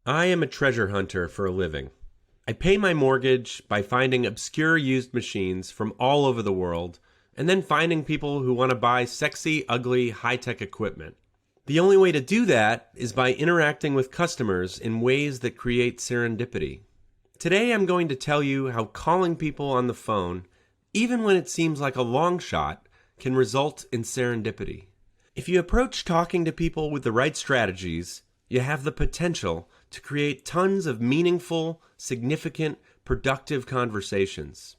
I am a treasure hunter for a living. I pay my mortgage by finding obscure used machines from all over the world and then finding people who want to buy sexy, ugly, high-tech equipment. The only way to do that is by interacting with customers in ways that create serendipity. Today I'm going to tell you how calling people on the phone, even when it seems like a long shot, can result in serendipity. If you approach talking to people with the right strategies, you have the potential to create tons of meaningful, significant, productive conversations.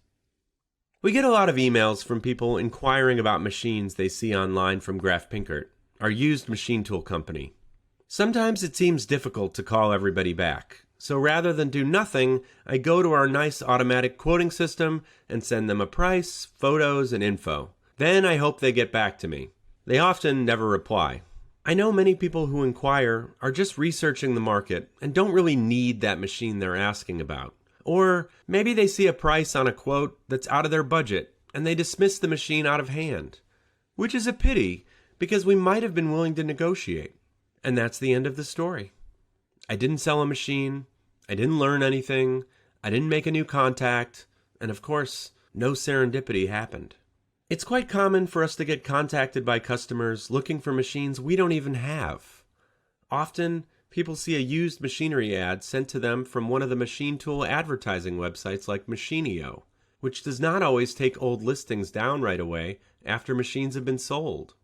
We get a lot of emails from people inquiring about machines they see online from Graf Pinkert, our used machine tool company. Sometimes it seems difficult to call everybody back, so rather than do nothing, I go to our nice automatic quoting system and send them a price, photos, and info. Then I hope they get back to me. They often never reply. I know many people who inquire are just researching the market and don't really need that machine they're asking about. Or maybe they see a price on a quote that's out of their budget and they dismiss the machine out of hand. Which is a pity, because we might have been willing to negotiate. And that's the end of the story. I didn't sell a machine, I didn't learn anything, I didn't make a new contact, and of course, no serendipity happened. It's quite common for us to get contacted by customers looking for machines we don't even have. Often, people see a used machinery ad sent to them from one of the machine tool advertising websites like Machinio, which does not always take old listings down right away after machines have been sold.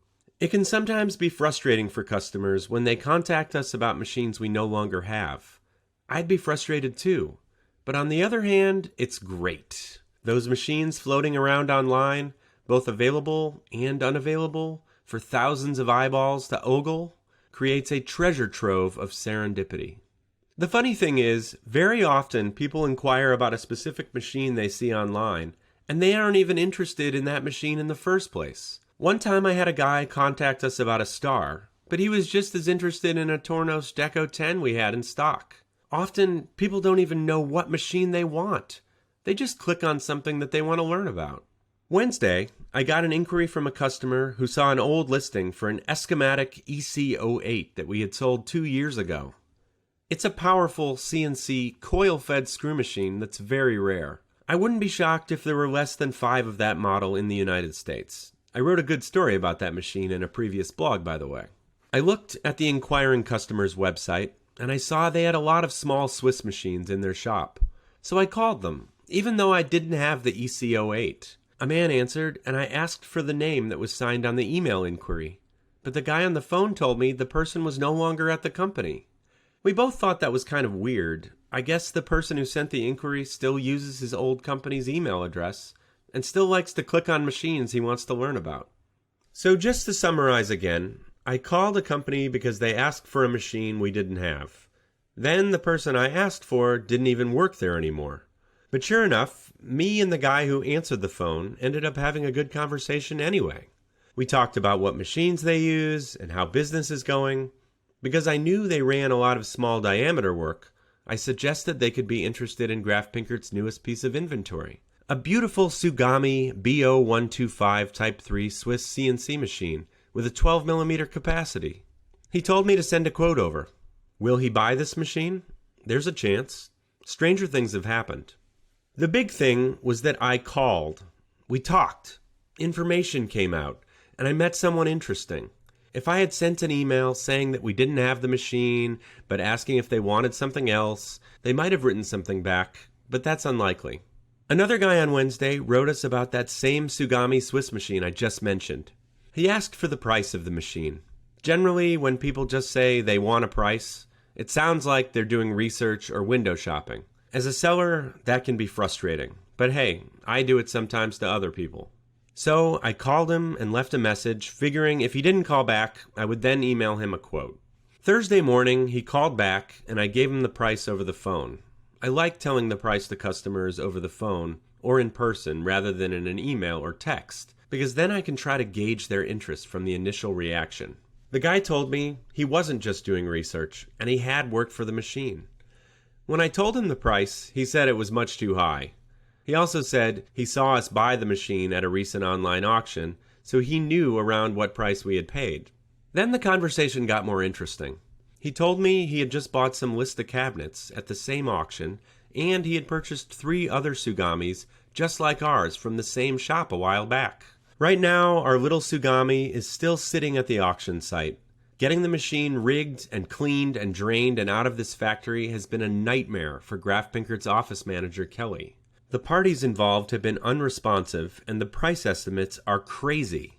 It can sometimes be frustrating for customers when they contact us about machines we no longer have. I'd be frustrated too, but on the other hand, it's great. Those machines floating around online, both available and unavailable, for thousands of eyeballs to ogle, creates a treasure trove of serendipity. The funny thing is, very often people inquire about a specific machine they see online, and they aren't even interested in that machine in the first place. One time I had a guy contact us about a Star, but he was just as interested in a Tornos Deco 10 we had in stock. Often, people don't even know what machine they want. They just click on something that they want to learn about. Wednesday, I got an inquiry from a customer who saw an old listing for an Escomatic EC08 that we had sold 2 years ago. It's a powerful CNC coil-fed screw machine that's very rare. I wouldn't be shocked if there were less than 5 of that model in the United States. I wrote a good story about that machine in a previous blog, by the way. I looked at the inquiring customer's website, and I saw they had a lot of small Swiss machines in their shop. So I called them, even though I didn't have the EC08. A man answered, and I asked for the name that was signed on the email inquiry. But the guy on the phone told me the person was no longer at the company. We both thought that was kind of weird. I guess the person who sent the inquiry still uses his old company's email address and still likes to click on machines he wants to learn about. So just to summarize again, I called a company because they asked for a machine we didn't have. Then the person I asked for didn't even work there anymore. But sure enough, me and the guy who answered the phone ended up having a good conversation anyway. We talked about what machines they use and how business is going. Because I knew they ran a lot of small diameter work, I suggested they could be interested in Graf Pinkert's newest piece of inventory, a beautiful Tsugami BO125 Type 3 Swiss CNC machine with a 12mm capacity. He told me to send a quote over. Will he buy this machine? There's a chance. Stranger things have happened. The big thing was that I called. We talked. Information came out, and I met someone interesting. If I had sent an email saying that we didn't have the machine, but asking if they wanted something else, they might have written something back, but that's unlikely. Another guy on Wednesday wrote us about that same Tsugami Swiss machine I just mentioned. He asked for the price of the machine. Generally, when people just say they want a price, it sounds like they're doing research or window shopping. As a seller, that can be frustrating. But hey, I do it sometimes to other people. So I called him and left a message, figuring if he didn't call back, I would then email him a quote. Thursday morning, he called back, and I gave him the price over the phone. I like telling the price to customers over the phone or in person rather than in an email or text, because then I can try to gauge their interest from the initial reaction. The guy told me he wasn't just doing research, and he had worked for the machine. When I told him the price, he said it was much too high. He also said he saw us buy the machine at a recent online auction, so he knew around what price we had paid. Then the conversation got more interesting. He told me he had just bought some Lista cabinets at the same auction, and he had purchased 3 other Tsugamis just like ours from the same shop a while back. Right now, our little Tsugami is still sitting at the auction site. Getting the machine rigged and cleaned and drained and out of this factory has been a nightmare for Graf Pinkert's office manager, Kelly. The parties involved have been unresponsive, and the price estimates are crazy.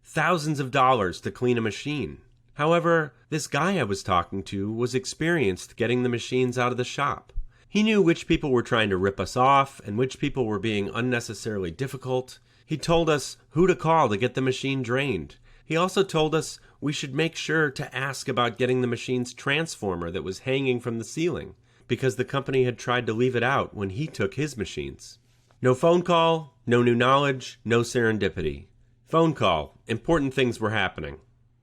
Thousands of dollars to clean a machine. However, this guy I was talking to was experienced getting the machines out of the shop. He knew which people were trying to rip us off and which people were being unnecessarily difficult. He told us who to call to get the machine drained. He also told us we should make sure to ask about getting the machine's transformer that was hanging from the ceiling, because the company had tried to leave it out when he took his machines. No phone call, no new knowledge, no serendipity. Phone call, important things were happening.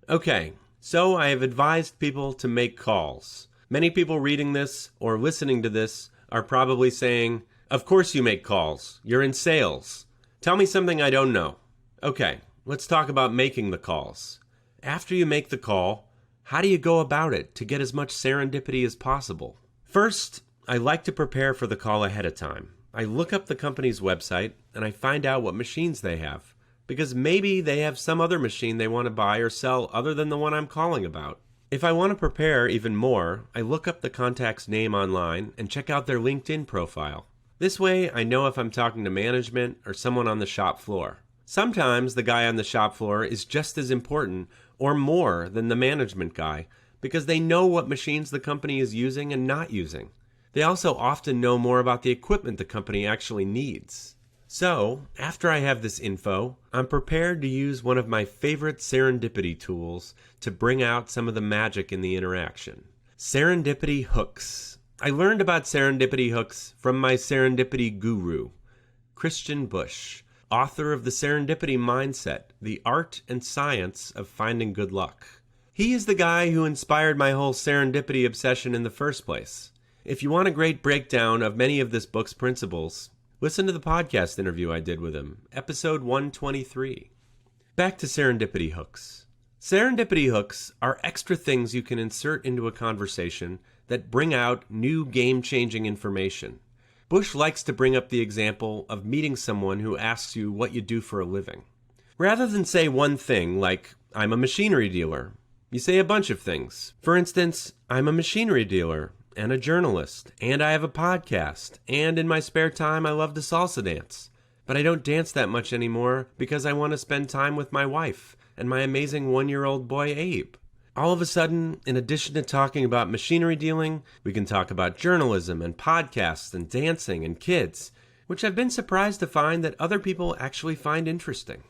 Okay, so I have advised people to make calls. Many people reading this or listening to this are probably saying, "Of course you make calls. You're in sales. Tell me something I don't know." Okay, let's talk about making the calls. After you make the call, how do you go about it to get as much serendipity as possible? First, I like to prepare for the call ahead of time. I look up the company's website and I find out what machines they have, because maybe they have some other machine they want to buy or sell other than the one I'm calling about. If I want to prepare even more, I look up the contact's name online and check out their LinkedIn profile. This way, I know if I'm talking to management or someone on the shop floor. Sometimes the guy on the shop floor is just as important or more than the management guy, because they know what machines the company is using and not using. They also often know more about the equipment the company actually needs. So, after I have this info, I'm prepared to use one of my favorite serendipity tools to bring out some of the magic in the interaction. Serendipity hooks. I learned about serendipity hooks from my serendipity guru, Christian Bush, author of The Serendipity Mindset, The Art and Science of Finding Good Luck. He is the guy who inspired my whole serendipity obsession in the first place. If you want a great breakdown of many of this book's principles, listen to the podcast interview I did with him, episode 123. Back to serendipity hooks. Serendipity hooks are extra things you can insert into a conversation that bring out new game-changing information. Bush likes to bring up the example of meeting someone who asks you what you do for a living. Rather than say one thing like, "I'm a machinery dealer," you say a bunch of things. For instance, "I'm a machinery dealer and a journalist, and I have a podcast, and in my spare time I love to salsa dance. But I don't dance that much anymore because I want to spend time with my wife and my amazing 1-year-old boy Abe." All of a sudden, in addition to talking about machinery dealing, we can talk about journalism and podcasts and dancing and kids, which I've been surprised to find that other people actually find interesting.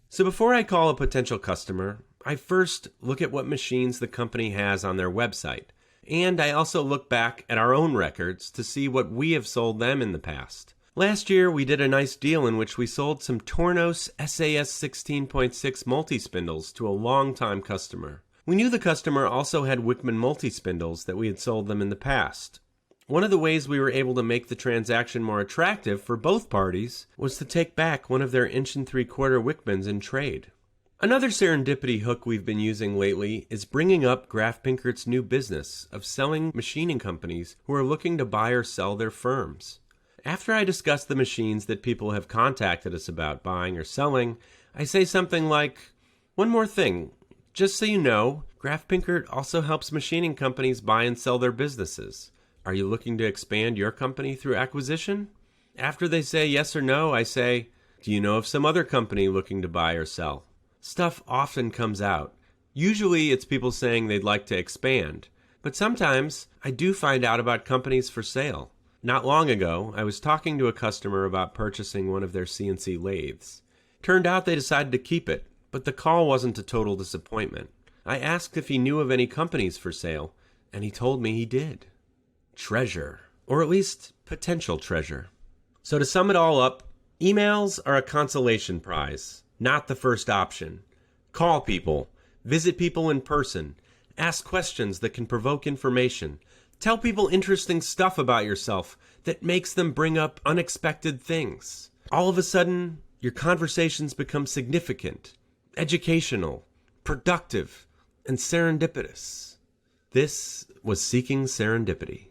So before I call a potential customer, I first look at what machines the company has on their website. And I also look back at our own records to see what we have sold them in the past. Last year, we did a nice deal in which we sold some Tornos SAS 16.6 multi-spindles to a long-time customer. We knew the customer also had Wickman multi-spindles that we had sold them in the past. One of the ways we were able to make the transaction more attractive for both parties was to take back one of their 1 3/4 Wickmans in trade. Another serendipity hook we've been using lately is bringing up Graf Pinkert's new business of selling machining companies who are looking to buy or sell their firms. After I discuss the machines that people have contacted us about buying or selling, I say something like, "One more thing. Just so you know, Graf Pinkert also helps machining companies buy and sell their businesses. Are you looking to expand your company through acquisition?" After they say yes or no, I say, "Do you know of some other company looking to buy or sell?" Stuff often comes out. Usually it's people saying they'd like to expand, but sometimes I do find out about companies for sale. Not long ago, I was talking to a customer about purchasing one of their CNC lathes. Turned out they decided to keep it, but the call wasn't a total disappointment. I asked if he knew of any companies for sale, and he told me he did. Treasure, or at least potential treasure. So to sum it all up, emails are a consolation prize, not the first option. Call people, visit people in person, ask questions that can provoke information, tell people interesting stuff about yourself that makes them bring up unexpected things. All of a sudden, your conversations become significant, educational, productive, and serendipitous. This was Seeking Serendipity.